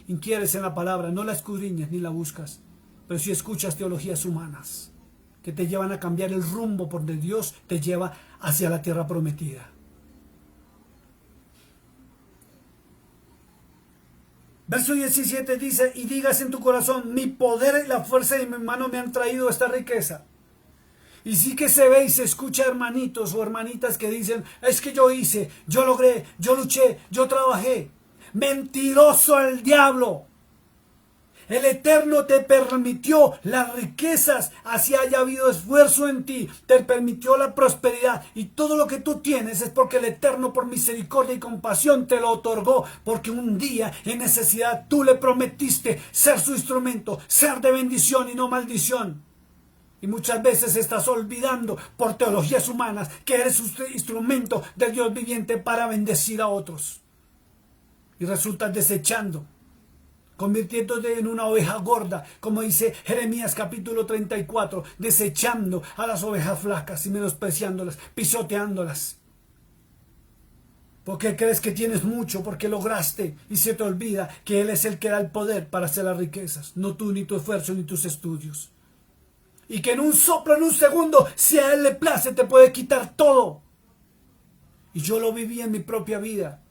inquieres en la palabra, no la escudriñas ni la buscas, pero si escuchas teologías humanas, que te llevan a cambiar el rumbo por donde Dios te lleva hacia la tierra prometida. Verso 17 dice, y digas en tu corazón, mi poder y la fuerza de mi mano me han traído esta riqueza. Y sí que se ve y se escucha hermanitos o hermanitas que dicen, es que yo hice, yo logré, yo luché, yo trabajé. Mentiroso el diablo. El Eterno te permitió las riquezas, así haya habido esfuerzo en ti, te permitió la prosperidad y todo lo que tú tienes es porque el Eterno por misericordia y compasión te lo otorgó, porque un día en necesidad tú le prometiste ser su instrumento, ser de bendición y no maldición. Y muchas veces estás olvidando por teologías humanas que eres un instrumento del Dios viviente para bendecir a otros. Y resultas desechando, convirtiéndote en una oveja gorda, como dice Jeremías capítulo 34, desechando a las ovejas flacas y menospreciándolas, pisoteándolas. Porque crees que tienes mucho, porque lograste, y se te olvida que Él es el que da el poder para hacer las riquezas, no tú, ni tu esfuerzo, ni tus estudios. Y que en un soplo, en un segundo, si a Él le place, te puede quitar todo. Y yo lo viví en mi propia vida.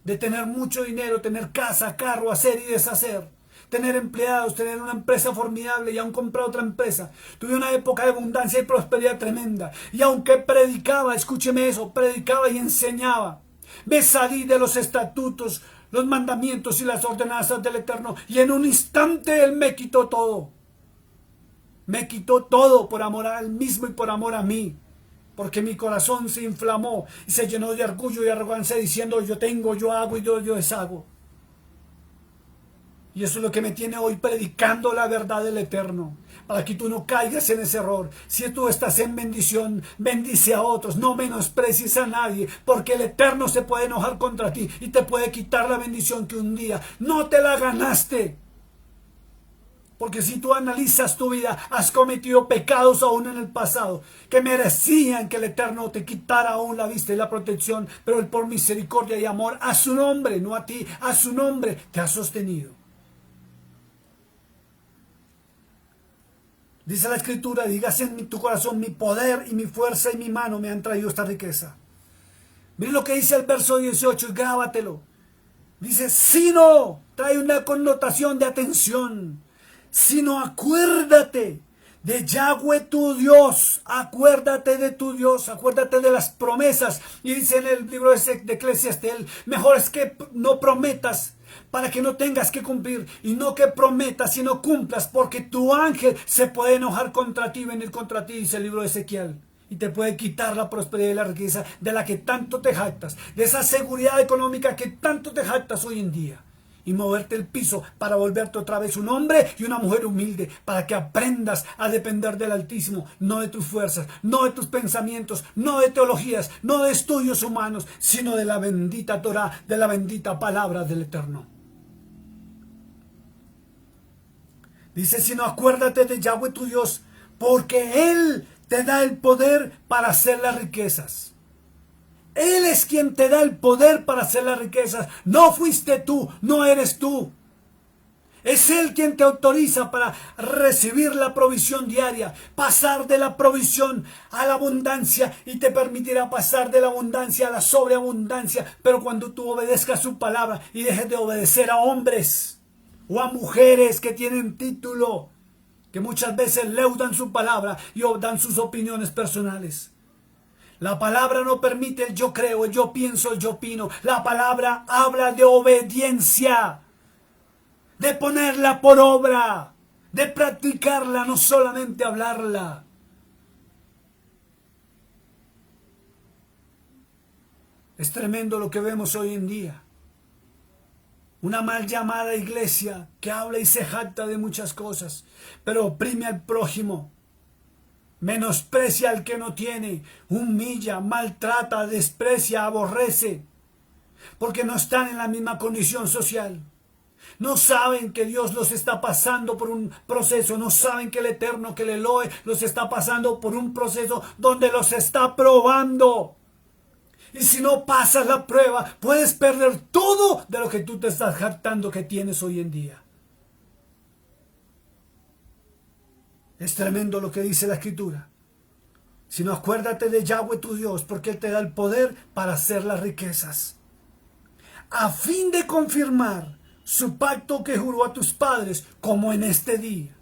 De tener mucho dinero, tener casa, carro, hacer y deshacer. Tener empleados, tener una empresa formidable y aún comprar otra empresa. Tuve una época de abundancia y prosperidad tremenda. Y aunque predicaba, escúcheme eso, predicaba y enseñaba. Me salí de los estatutos, los mandamientos y las ordenanzas del Eterno. Y en un instante Él me quitó todo. Me quitó todo por amor a Él mismo y por amor a mí. Porque mi corazón se inflamó y se llenó de orgullo y arrogancia diciendo yo tengo, yo hago y yo deshago. Y eso es lo que me tiene hoy predicando la verdad del Eterno. Para que tú no caigas en ese error. Si tú estás en bendición, bendice a otros. No menosprecies a nadie. Porque el Eterno se puede enojar contra ti y te puede quitar la bendición que un día no te la ganaste. Porque si tú analizas tu vida, has cometido pecados aún en el pasado, que merecían que el Eterno te quitara aún la vista y la protección, pero Él por misericordia y amor a su nombre, no a ti, a su nombre te ha sostenido. Dice la Escritura, digas en tu corazón, mi poder y mi fuerza y mi mano me han traído esta riqueza. Miren lo que dice el verso 18 y grábatelo. Dice, sino, trae una connotación de atención. Sino acuérdate de Yahweh tu Dios, acuérdate de tu Dios, acuérdate de las promesas. Y dice en el libro de Eclesiastés, mejor es que no prometas para que no tengas que cumplir, y no que prometas y no cumplas, porque tu ángel se puede enojar contra ti, venir contra ti, dice el libro de Ezequiel. Y te puede quitar la prosperidad y la riqueza de la que tanto te jactas, de esa seguridad económica que tanto te jactas hoy en día. Y moverte el piso para volverte otra vez un hombre y una mujer humilde, para que aprendas a depender del Altísimo, no de tus fuerzas, no de tus pensamientos, no de teologías, no de estudios humanos, sino de la bendita Torah, de la bendita palabra del Eterno. Dice, sino acuérdate de Yahweh tu Dios, porque Él te da el poder para hacer las riquezas. Él es quien te da el poder para hacer las riquezas. No fuiste tú, no eres tú. Es Él quien te autoriza para recibir la provisión diaria, pasar de la provisión a la abundancia, y te permitirá pasar de la abundancia a la sobreabundancia. Pero cuando tú obedezcas su palabra y dejes de obedecer a hombres o a mujeres que tienen título, que muchas veces leudan su palabra y dan sus opiniones personales. La palabra no permite el yo creo, el yo pienso, el yo opino. La palabra habla de obediencia, de ponerla por obra, de practicarla, no solamente hablarla. Es tremendo lo que vemos hoy en día. Una mal llamada iglesia que habla y se jacta de muchas cosas, pero oprime al prójimo. Menosprecia al que no tiene, humilla, maltrata, desprecia, aborrece, porque no están en la misma condición social. No saben que Dios los está pasando por un proceso, no saben que el Eterno, que el Elohe los está pasando por un proceso donde los está probando. Y si no pasas la prueba, puedes perder todo de lo que tú te estás jactando que tienes hoy en día. Es tremendo lo que dice la Escritura. Sino acuérdate de Yahweh tu Dios, porque Él te da el poder para hacer las riquezas, a fin de confirmar su pacto que juró a tus padres, como en este día.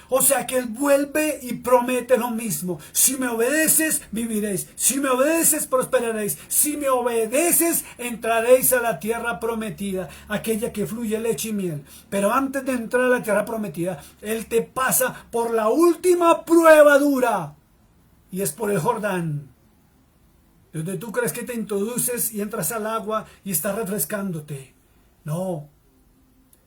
O sea que Él vuelve y promete lo mismo. Si me obedeces, viviréis. Si me obedeces, prosperaréis. Si me obedeces, entraréis a la tierra prometida, aquella que fluye leche y miel. Pero antes de entrar a la tierra prometida, Él te pasa por la última prueba dura. Y es por el Jordán. Donde tú crees que te introduces y entras al agua y estás refrescándote. No.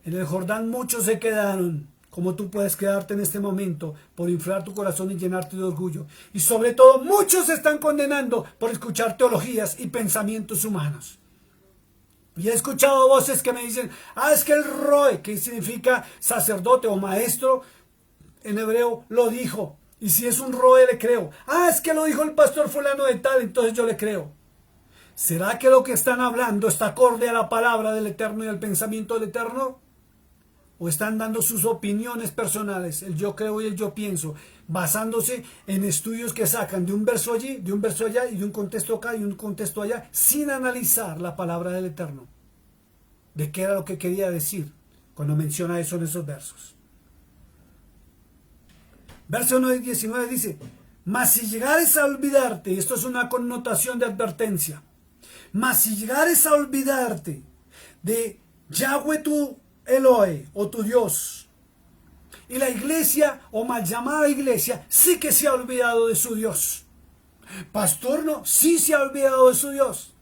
En el Jordán muchos se quedaron, como tú puedes quedarte en este momento, por inflar tu corazón y llenarte de orgullo. Y sobre todo, muchos se están condenando por escuchar teologías y pensamientos humanos. Y he escuchado voces que me dicen, es que el Roe, que significa sacerdote o maestro, en hebreo, lo dijo. Y si es un Roe, le creo. Es que lo dijo el pastor fulano de tal, entonces yo le creo. ¿Será que lo que están hablando está acorde a la palabra del Eterno y al pensamiento del Eterno? ¿O están dando sus opiniones personales, el yo creo y el yo pienso, basándose en estudios que sacan de un verso allí, de un verso allá, y de un contexto acá y un contexto allá, sin analizar la palabra del Eterno? ¿De qué era lo que quería decir cuando menciona eso en esos versos? Verso 19 dice, mas si llegares a olvidarte, y esto es una connotación de advertencia, mas si llegares a olvidarte de Yahweh tu Elohe, o tu Dios, y la iglesia, o mal llamada iglesia, sí que se ha olvidado de su Dios. Pastor, no, sí se ha olvidado de su Dios.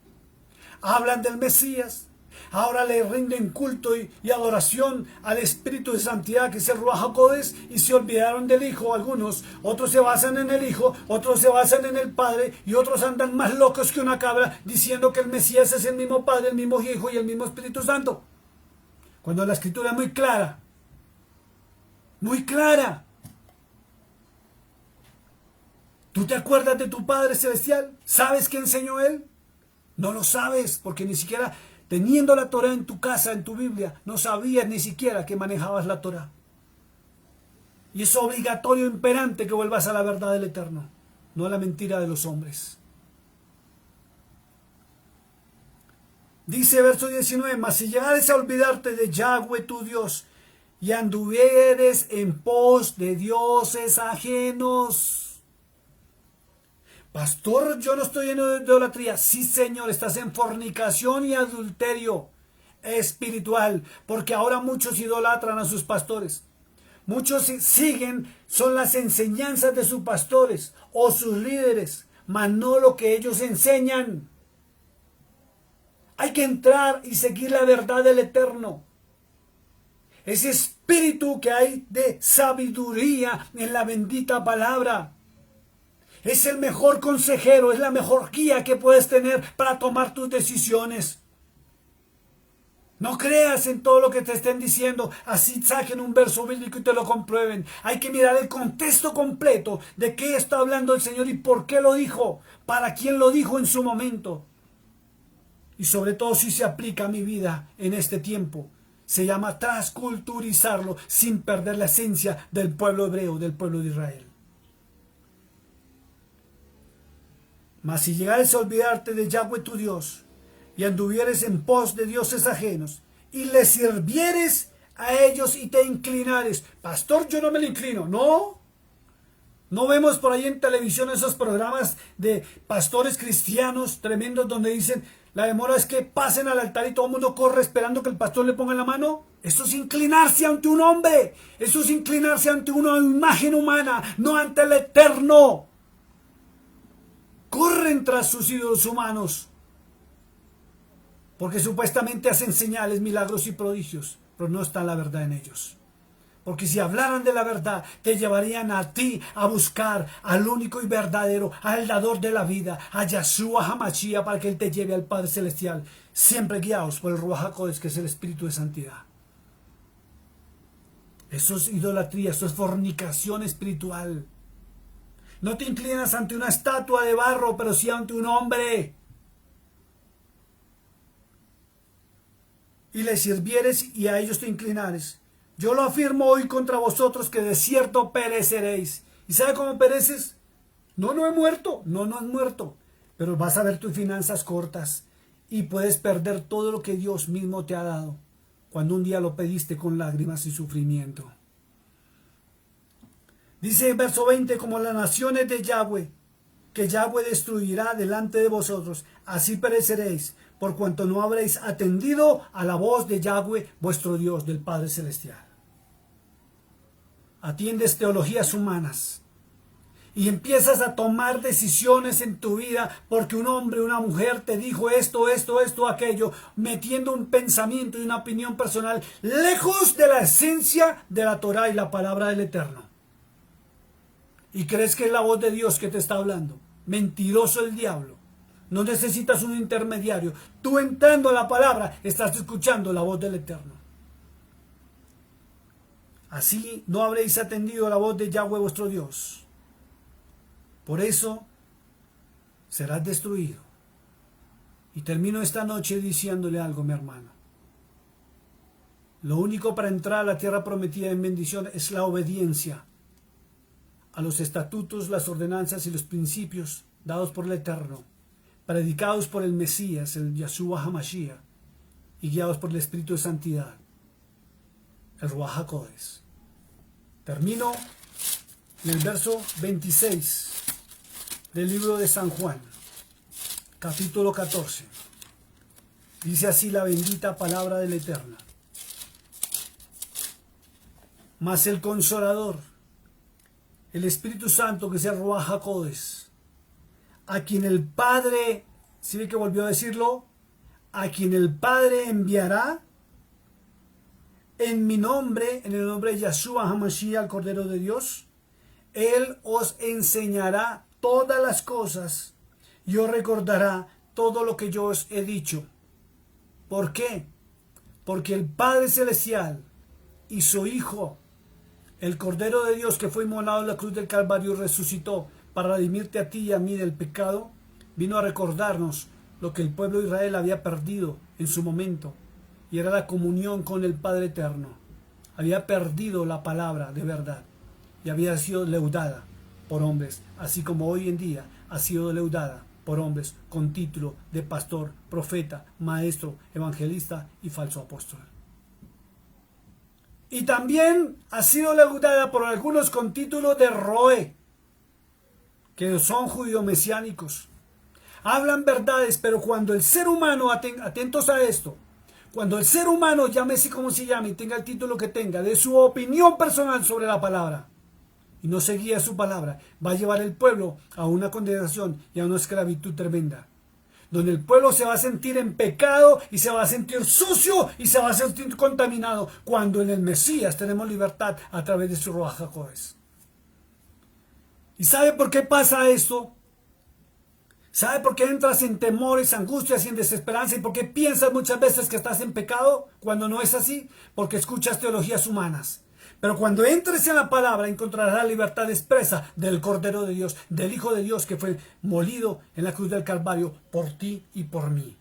Hablan del Mesías, ahora le rinden culto y adoración al Espíritu de Santidad, que es el Ruach HaKodesh, y se olvidaron del Hijo algunos. Otros se basan en el Hijo, otros se basan en el Padre, y otros andan más locos que una cabra, diciendo que el Mesías es el mismo Padre, el mismo Hijo y el mismo Espíritu Santo. Cuando la Escritura es muy clara. Muy clara. ¿Tú te acuerdas de tu Padre Celestial? ¿Sabes qué enseñó Él? No lo sabes, porque ni siquiera teniendo la Torah en tu casa, en tu Biblia, no sabías ni siquiera que manejabas la Torah. Y es obligatorio, imperante, que vuelvas a la verdad del Eterno, no a la mentira de los hombres. Dice verso 19, mas si llegares a olvidarte de Yahweh tu Dios y anduvieres en pos de dioses ajenos. Pastor, yo no estoy lleno de idolatría. Sí, Señor, estás en fornicación y adulterio espiritual, porque ahora muchos idolatran a sus pastores. Muchos siguen, son las enseñanzas de sus pastores o sus líderes, mas no lo que ellos enseñan. Hay que entrar y seguir la verdad del Eterno. Ese espíritu que hay de sabiduría en la bendita palabra. Es el mejor consejero, es la mejor guía que puedes tener para tomar tus decisiones. No creas en todo lo que te estén diciendo, así saquen un verso bíblico y te lo comprueben. Hay que mirar el contexto completo de qué está hablando el Señor y por qué lo dijo, para quién lo dijo en su momento. Y sobre todo si se aplica a mi vida en este tiempo. Se llama transculturizarlo sin perder la esencia del pueblo hebreo, del pueblo de Israel. Mas si llegares a olvidarte de Yahweh tu Dios y anduvieres en pos de dioses ajenos y les sirvieres a ellos y te inclinares. Pastor, yo no me le inclino. No vemos por ahí en televisión esos programas de pastores cristianos tremendos donde dicen, la demora es que pasen al altar y todo el mundo corre esperando que el pastor le ponga la mano. Eso es inclinarse ante un hombre. Eso es inclinarse ante una imagen humana, no ante el Eterno. Corren tras sus ídolos humanos, porque supuestamente hacen señales, milagros y prodigios, pero no está la verdad en ellos. Porque si hablaran de la verdad, te llevarían a ti a buscar al único y verdadero, al dador de la vida, a Yahshua HaMashiach, para que Él te lleve al Padre Celestial, siempre guiados por el Ruach HaKodesh, que es el Espíritu de Santidad. Eso es idolatría, eso es fornicación espiritual. No te inclinas ante una estatua de barro, pero sí ante un hombre. Y les sirvieres y a ellos te inclinares. Yo lo afirmo hoy contra vosotros que de cierto pereceréis. ¿Y sabe cómo pereces? No he muerto. No has muerto. Pero vas a ver tus finanzas cortas y puedes perder todo lo que Dios mismo te ha dado. cuando un día lo pediste con lágrimas y sufrimiento. Dice en verso 20, como las naciones de Yahweh, que Yahweh destruirá delante de vosotros, así pereceréis, por cuanto no habréis atendido a la voz de Yahweh, vuestro Dios, del Padre Celestial. Atiendes teologías humanas y empiezas a tomar decisiones en tu vida porque un hombre o una mujer te dijo esto, aquello, metiendo un pensamiento y una opinión personal lejos de la esencia de la Torá y la palabra del Eterno. Y crees que es la voz de Dios que te está hablando. Mentiroso el diablo. No necesitas un intermediario. Tú entrando a la palabra estás escuchando la voz del Eterno. Así no habréis atendido a la voz de Yahweh vuestro Dios. Por eso serás destruido. Y termino esta noche diciéndole algo, mi hermano. Lo único para entrar a la tierra prometida en bendición es la obediencia a los estatutos, las ordenanzas y los principios dados por el Eterno, predicados por el Mesías, el Yahshua HaMashiach, y guiados por el Espíritu de Santidad, el Ruach HaKodesh. Termino en el verso 26 del libro de San Juan, capítulo 14. Dice así la bendita palabra del Eterno. Mas el Consolador, el Espíritu Santo, que sea Ruach HaKodesh, a quien el Padre, ¿sí ve que volvió a decirlo? A quien el Padre enviará en mi nombre, en el nombre de Yahshua HaMashiach, el Cordero de Dios, Él os enseñará todas las cosas y os recordará todo lo que yo os he dicho. ¿Por qué? Porque el Padre Celestial y su Hijo, el Cordero de Dios que fue inmolado en la cruz del Calvario y resucitó para redimirte a ti y a mí del pecado, vino a recordarnos lo que el pueblo de Israel había perdido en su momento, y era la comunión con el Padre Eterno. Había perdido la palabra de verdad y había sido leudada por hombres, así como hoy en día ha sido leudada por hombres con título de pastor, profeta, maestro, evangelista y falso apóstol. Y también ha sido leudada por algunos con título de Roe, que son judío-mesiánicos. Hablan verdades, pero cuando el ser humano, atentos a esto, cuando el ser humano, llámese como se llame y tenga el título que tenga, de su opinión personal sobre la palabra, y no seguía su palabra, va a llevar el pueblo a una condenación y a una esclavitud tremenda, donde el pueblo se va a sentir en pecado y se va a sentir sucio y se va a sentir contaminado, cuando en el Mesías tenemos libertad a través de su Ruach HaKodesh. ¿Y sabe por qué pasa esto? ¿Sabe por qué entras en temores, angustias y en desesperanza? ¿Y por qué piensas muchas veces que estás en pecado cuando no es así? Porque escuchas teologías humanas. Pero cuando entres en la palabra encontrarás la libertad expresa del Cordero de Dios, del Hijo de Dios que fue molido en la cruz del Calvario por ti y por mí.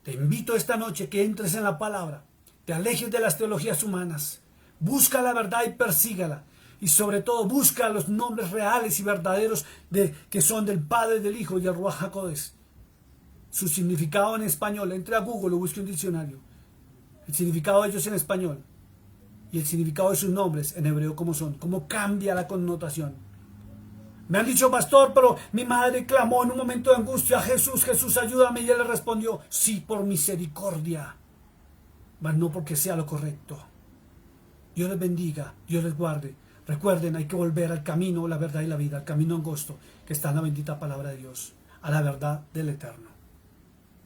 Te invito esta noche que entres en la palabra, te alejes de las teologías humanas, busca la verdad y persígala. Y sobre todo busca los nombres reales y verdaderos que son del Padre, del Hijo y del Ruach HaKodesh. Su significado en español, entre a Google o busque un diccionario. El significado de ellos en español y el significado de sus nombres en hebreo cómo son, cómo cambia la connotación. Me han dicho, pastor, pero mi madre clamó en un momento de angustia, Jesús, Jesús, ayúdame, y él le respondió, sí, por misericordia, mas no porque sea lo correcto. Dios les bendiga, Dios les guarde. Recuerden, hay que volver al camino, la verdad y la vida, al camino angosto que está en la bendita palabra de Dios, a la verdad del Eterno.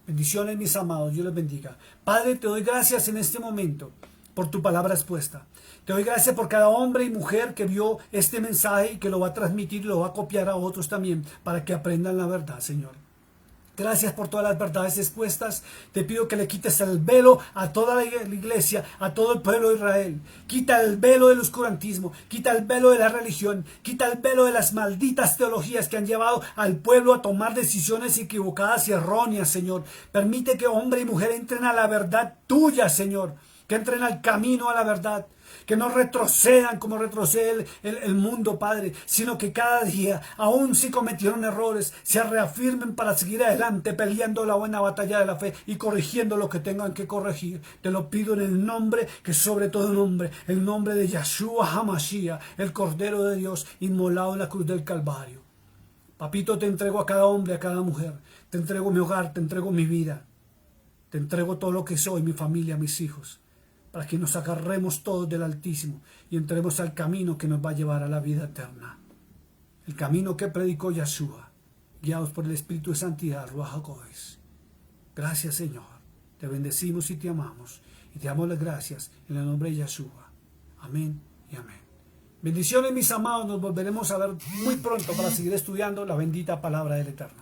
Bendiciones, mis amados, Dios les bendiga. Padre, te doy gracias en este momento por tu palabra expuesta. Te doy gracias por cada hombre y mujer que vio este mensaje y que lo va a transmitir y lo va a copiar a otros también para que aprendan la verdad, Señor. Gracias por todas las verdades expuestas. Te pido que le quites el velo a toda la iglesia, a todo el pueblo de Israel. Quita el velo del oscurantismo, quita el velo de la religión, quita el velo de las malditas teologías que han llevado al pueblo a tomar decisiones equivocadas y erróneas, Señor. Permite que hombre y mujer entren a la verdad tuya, Señor. que entren al camino a la verdad, que no retrocedan como retrocede el mundo, Padre, sino que cada día, aun si cometieron errores, se reafirmen para seguir adelante, peleando la buena batalla de la fe y corrigiendo lo que tengan que corregir. Te lo pido en el nombre que sobre todo nombre, el nombre de Yeshua HaMashiach, el Cordero de Dios, inmolado en la cruz del Calvario. Papito, te entrego a cada hombre, a cada mujer, te entrego mi hogar, te entrego mi vida, te entrego todo lo que soy, mi familia, mis hijos, para que nos agarremos todos del Altísimo y entremos al camino que nos va a llevar a la vida eterna. El camino que predicó Yeshua, guiados por el Espíritu de Santidad, Ruach HaKodesh. Gracias, Señor. Te bendecimos y te amamos. Y te damos las gracias en el nombre de Yeshua. Amén y amén. Bendiciones, mis amados. Nos volveremos a ver muy pronto para seguir estudiando la bendita palabra del Eterno.